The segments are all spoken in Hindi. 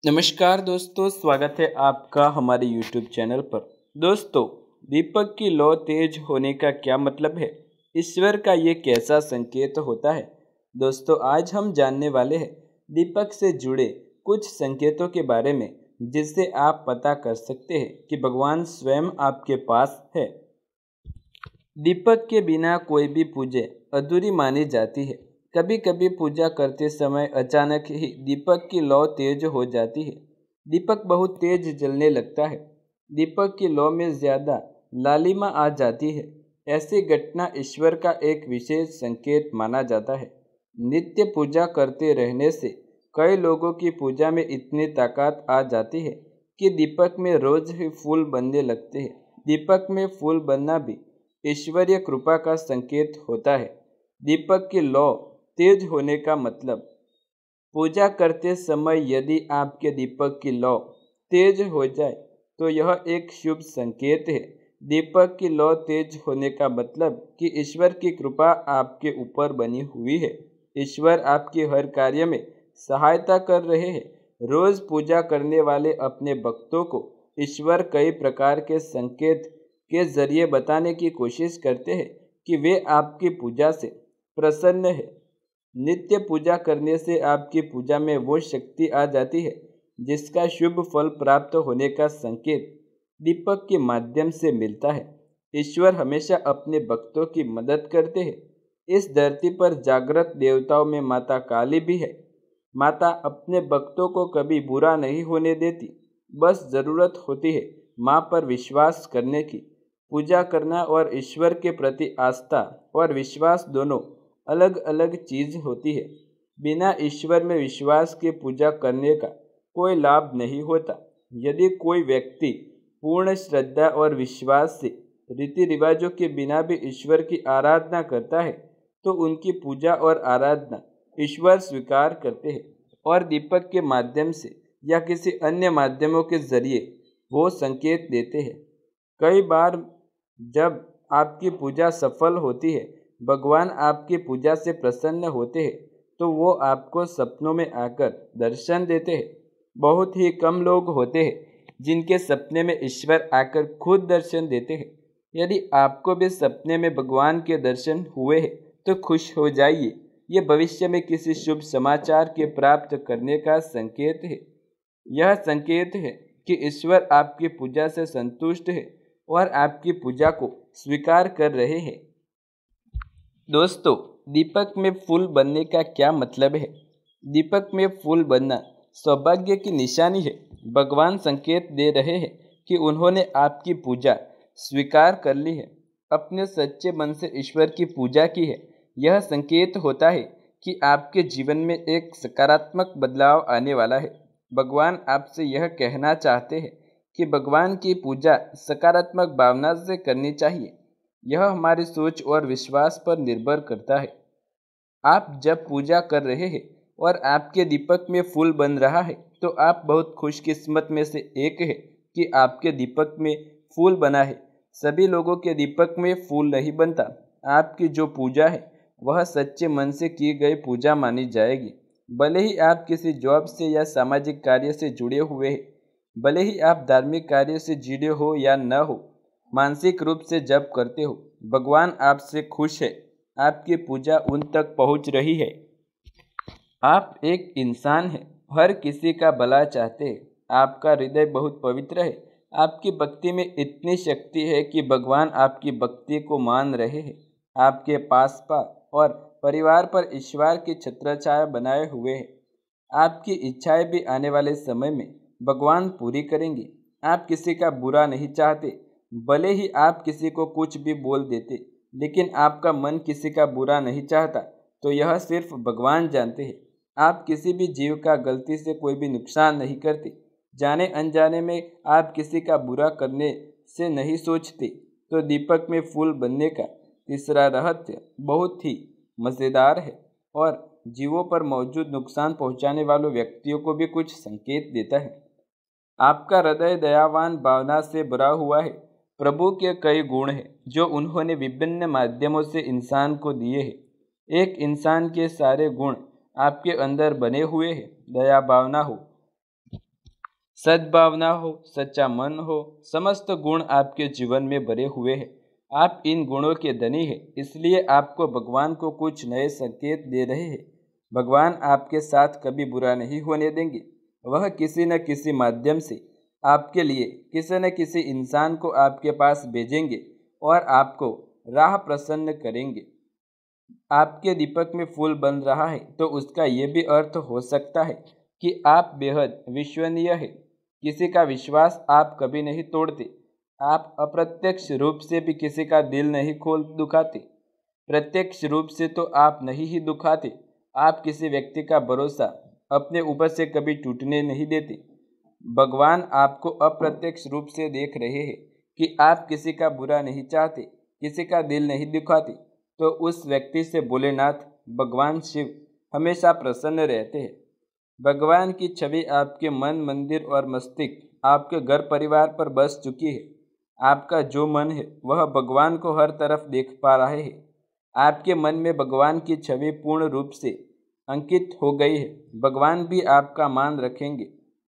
नमस्कार दोस्तों, स्वागत है आपका हमारे YouTube चैनल पर। दोस्तों, दीपक की लौ तेज होने का क्या मतलब है? ईश्वर का ये कैसा संकेत होता है? दोस्तों, आज हम जानने वाले हैं दीपक से जुड़े कुछ संकेतों के बारे में, जिससे आप पता कर सकते हैं कि भगवान स्वयं आपके पास है। दीपक के बिना कोई भी पूजा अधूरी मानी जाती है। कभी कभी पूजा करते समय अचानक ही दीपक की लौ तेज हो जाती है। दीपक बहुत तेज जलने लगता है। दीपक की लौ में ज़्यादा लालिमा आ जाती है। ऐसी घटना ईश्वर का एक विशेष संकेत माना जाता है। नित्य पूजा करते रहने से कई लोगों की पूजा में इतनी ताकत आ जाती है कि दीपक में रोज ही फूल बनने लगते हैं। दीपक में फूल बनना भी ईश्वरीय कृपा का संकेत होता है। दीपक की लौ तेज होने का मतलब, पूजा करते समय यदि आपके दीपक की लौ तेज हो जाए तो यह एक शुभ संकेत है। दीपक की लौ तेज होने का मतलब कि ईश्वर की कृपा आपके ऊपर बनी हुई है। ईश्वर आपके हर कार्य में सहायता कर रहे हैं। रोज पूजा करने वाले अपने भक्तों को ईश्वर कई प्रकार के संकेत के जरिए बताने की कोशिश करते हैं कि वे आपकी पूजा से प्रसन्न है। नित्य पूजा करने से आपकी पूजा में वो शक्ति आ जाती है जिसका शुभ फल प्राप्त होने का संकेत दीपक के माध्यम से मिलता है। ईश्वर हमेशा अपने भक्तों की मदद करते हैं। इस धरती पर जागृत देवताओं में माता काली भी है। माता अपने भक्तों को कभी बुरा नहीं होने देती। बस ज़रूरत होती है माँ पर विश्वास करने की। पूजा करना और ईश्वर के प्रति आस्था और विश्वास दोनों अलग अलग चीज़ होती है। बिना ईश्वर में विश्वास के पूजा करने का कोई लाभ नहीं होता। यदि कोई व्यक्ति पूर्ण श्रद्धा और विश्वास से रीति रिवाजों के बिना भी ईश्वर की आराधना करता है तो उनकी पूजा और आराधना ईश्वर स्वीकार करते हैं और दीपक के माध्यम से या किसी अन्य माध्यमों के जरिए वो संकेत देते हैं। कई बार जब आपकी पूजा सफल होती है, भगवान आपकी पूजा से प्रसन्न होते हैं तो वो आपको सपनों में आकर दर्शन देते हैं। बहुत ही कम लोग होते हैं जिनके सपने में ईश्वर आकर खुद दर्शन देते हैं। यदि आपको भी सपने में भगवान के दर्शन हुए हैं तो खुश हो जाइए। ये भविष्य में किसी शुभ समाचार के प्राप्त करने का संकेत है। यह संकेत है कि ईश्वर आपकी पूजा से संतुष्ट है और आपकी पूजा को स्वीकार कर रहे हैं। दोस्तों, दीपक में फूल बनने का क्या मतलब है? दीपक में फूल बनना सौभाग्य की निशानी है। भगवान संकेत दे रहे हैं कि उन्होंने आपकी पूजा स्वीकार कर ली है, अपने सच्चे मन से ईश्वर की पूजा की है। यह संकेत होता है कि आपके जीवन में एक सकारात्मक बदलाव आने वाला है। भगवान आपसे यह कहना चाहते हैं कि भगवान की पूजा सकारात्मक भावना से करनी चाहिए। यह हमारी सोच और विश्वास पर निर्भर करता है। आप जब पूजा कर रहे हैं और आपके दीपक में फूल बन रहा है तो आप बहुत खुशकिस्मत में से एक है कि आपके दीपक में फूल बना है। सभी लोगों के दीपक में फूल नहीं बनता। आपकी जो पूजा है वह सच्चे मन से की गई पूजा मानी जाएगी। भले ही आप किसी जॉब से या सामाजिक कार्य से जुड़े हुए हैं, भले ही आप धार्मिक कार्य से जुड़े हो या न हो, मानसिक रूप से जप करते हो, भगवान आपसे खुश है। आपकी पूजा उन तक पहुंच रही है। आप एक इंसान हैं, हर किसी का भला चाहते हैं। आपका हृदय बहुत पवित्र है। आपकी भक्ति में इतनी शक्ति है कि भगवान आपकी भक्ति को मान रहे हैं। आपके पास और परिवार पर ईश्वर की छत्रछाया बनाए हुए है। आपकी इच्छाएं भी आने वाले समय में भगवान पूरी करेंगे। आप किसी का बुरा नहीं चाहते। भले ही आप किसी को कुछ भी बोल देते, लेकिन आपका मन किसी का बुरा नहीं चाहता, तो यह सिर्फ भगवान जानते हैं। आप किसी भी जीव का गलती से कोई भी नुकसान नहीं करते। जाने अनजाने में आप किसी का बुरा करने से नहीं सोचते। तो दीपक में फूल बनने का तीसरा रहस्य बहुत ही मज़ेदार है और जीवों पर मौजूद नुकसान पहुंचाने वाले व्यक्तियों को भी कुछ संकेत देता है। आपका हृदय दयावान भावना से भरा हुआ है प्रभु के कई गुण हैं जो उन्होंने विभिन्न माध्यमों से इंसान को दिए हैं। एक इंसान के सारे गुण आपके अंदर बने हुए हैं। दया भावना हो, सद्भावना हो, सच्चा मन हो, समस्त गुण आपके जीवन में भरे हुए हैं। आप इन गुणों के धनी हैं, इसलिए आपको भगवान को कुछ नए संकेत दे रहे हैं। भगवान आपके साथ कभी बुरा नहीं होने देंगे। वह किसी न किसी माध्यम से आपके लिए किसी न किसी इंसान को आपके पास भेजेंगे और आपको राह प्रसन्न करेंगे। आपके दीपक में फूल बन रहा है तो उसका ये भी अर्थ हो सकता है कि आप बेहद विश्वसनीय हैं। किसी का विश्वास आप कभी नहीं तोड़ते। आप अप्रत्यक्ष रूप से भी किसी का दिल नहीं खोल दुखाते। प्रत्यक्ष रूप से तो आप नहीं ही दुखाते। आप किसी व्यक्ति का भरोसा अपने ऊपर से कभी टूटने नहीं देते। भगवान आपको अप्रत्यक्ष रूप से देख रहे हैं कि आप किसी का बुरा नहीं चाहते, किसी का दिल नहीं दुखाते। तो उस व्यक्ति से भोलेनाथ भगवान शिव हमेशा प्रसन्न रहते हैं। भगवान की छवि आपके मन, मंदिर और मस्तिष्क, आपके घर परिवार पर बस चुकी है। आपका जो मन है वह भगवान को हर तरफ देख पा रहे हैं। आपके मन में भगवान की छवि पूर्ण रूप से अंकित हो गई है। भगवान भी आपका मान रखेंगे।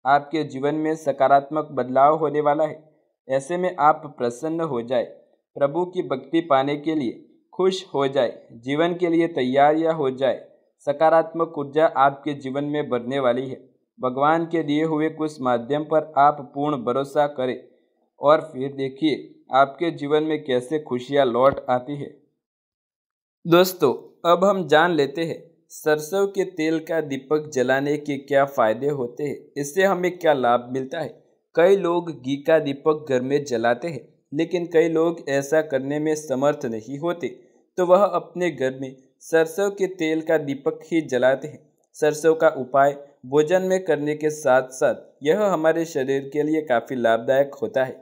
आपके जीवन में सकारात्मक बदलाव होने वाला है। ऐसे में आप प्रसन्न हो जाए, प्रभु की भक्ति पाने के लिए खुश हो जाए, जीवन के लिए तैयारियां हो जाए। सकारात्मक ऊर्जा आपके जीवन में बढ़ने वाली है। भगवान के दिए हुए कुछ माध्यम पर आप पूर्ण भरोसा करें और फिर देखिए आपके जीवन में कैसे खुशियां लौट आती है। दोस्तों, अब हम जान लेते हैं सरसों के तेल का दीपक जलाने के क्या फायदे होते हैं, इससे हमें क्या लाभ मिलता है। कई लोग घी का दीपक घर में जलाते हैं, लेकिन कई लोग ऐसा करने में समर्थ नहीं होते, तो वह अपने घर में सरसों के तेल का दीपक ही जलाते हैं। सरसों का उपाय भोजन में करने के साथ साथ यह हमारे शरीर के लिए काफ़ी लाभदायक होता है।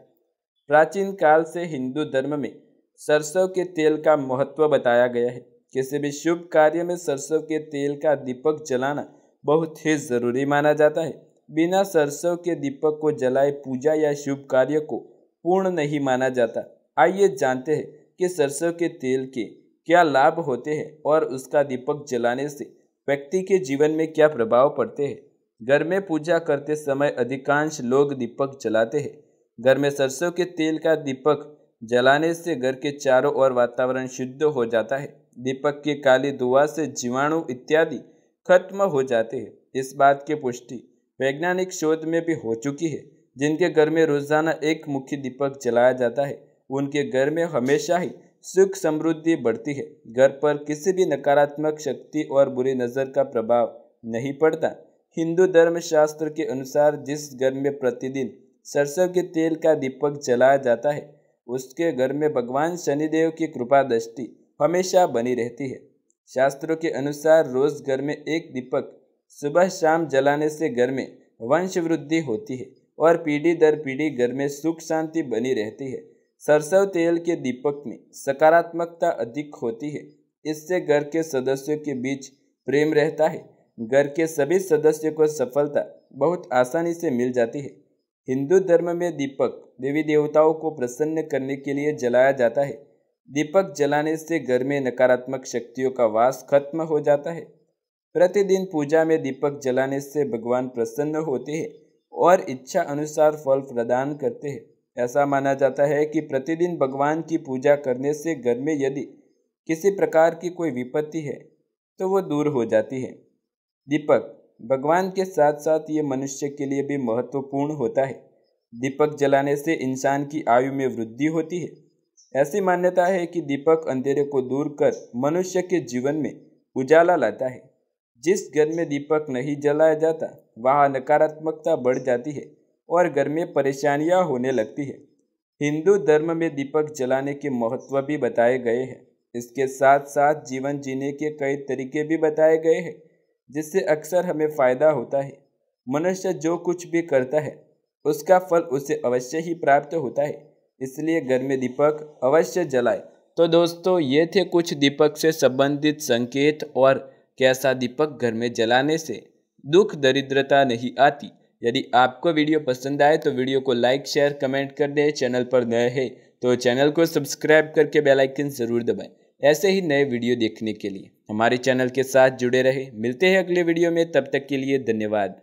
प्राचीन काल से हिंदू धर्म में सरसों के तेल का महत्व बताया गया है। किसी भी शुभ कार्य में सरसों के तेल का दीपक जलाना बहुत ही ज़रूरी माना जाता है। बिना सरसों के दीपक को जलाए पूजा या शुभ कार्य को पूर्ण नहीं माना जाता। आइए जानते हैं कि सरसों के तेल के क्या लाभ होते हैं और उसका दीपक जलाने से व्यक्ति के जीवन में क्या प्रभाव पड़ते हैं। घर में पूजा करते समय अधिकांश लोग दीपक जलाते हैं। घर में सरसों के तेल का दीपक जलाने से घर के चारों ओर वातावरण शुद्ध हो जाता है। दीपक की काली धुआं से जीवाणु इत्यादि खत्म हो जाते हैं। इस बात की पुष्टि वैज्ञानिक शोध में भी हो चुकी है। जिनके घर में रोजाना एक मुख्य दीपक जलाया जाता है, उनके घर में हमेशा ही सुख समृद्धि बढ़ती है। घर पर किसी भी नकारात्मक शक्ति और बुरी नज़र का प्रभाव नहीं पड़ता। हिंदू धर्म शास्त्र के अनुसार जिस घर में प्रतिदिन सरसों के तेल का दीपक जलाया जाता है, उसके घर में भगवान शनिदेव की कृपा दृष्टि हमेशा बनी रहती है। शास्त्रों के अनुसार रोज घर में एक दीपक सुबह शाम जलाने से घर में वंश वृद्धि होती है और पीढ़ी दर पीढ़ी घर में सुख शांति बनी रहती है। सरसों तेल के दीपक में सकारात्मकता अधिक होती है। इससे घर के सदस्यों के बीच प्रेम रहता है। घर के सभी सदस्यों को सफलता बहुत आसानी से मिल जाती है। हिंदू धर्म में दीपक देवी देवताओं को प्रसन्न करने के लिए जलाया जाता है। दीपक जलाने से घर में नकारात्मक शक्तियों का वास खत्म हो जाता है। प्रतिदिन पूजा में दीपक जलाने से भगवान प्रसन्न होते हैं और इच्छा अनुसार फल प्रदान करते हैं। ऐसा माना जाता है कि प्रतिदिन भगवान की पूजा करने से घर में यदि किसी प्रकार की कोई विपत्ति है तो वो दूर हो जाती है। दीपक भगवान के साथ साथ ये मनुष्य के लिए भी महत्वपूर्ण होता है। दीपक जलाने से इंसान की आयु में वृद्धि होती है। ऐसी मान्यता है कि दीपक अंधेरे को दूर कर मनुष्य के जीवन में उजाला लाता है। जिस घर में दीपक नहीं जलाया जाता वहाँ नकारात्मकता बढ़ जाती है और घर में परेशानियां होने लगती है। हिंदू धर्म में दीपक जलाने के महत्व भी बताए गए हैं। इसके साथ साथ जीवन जीने के कई तरीके भी बताए गए हैं जिससे अक्सर हमें फ़ायदा होता है। मनुष्य जो कुछ भी करता है उसका फल उसे अवश्य ही प्राप्त होता है, इसलिए घर में दीपक अवश्य जलाए। तो दोस्तों, ये थे कुछ दीपक से संबंधित संकेत और कैसा दीपक घर में जलाने से दुख दरिद्रता नहीं आती। यदि आपको वीडियो पसंद आए तो वीडियो को लाइक शेयर कमेंट कर दें। चैनल पर नए हैं तो चैनल को सब्सक्राइब करके बेल आइकन ज़रूर दबाएं ऐसे ही नए वीडियो देखने के लिए। हमारे चैनल के साथ जुड़े रहे। मिलते हैं अगले वीडियो में, तब तक के लिए धन्यवाद।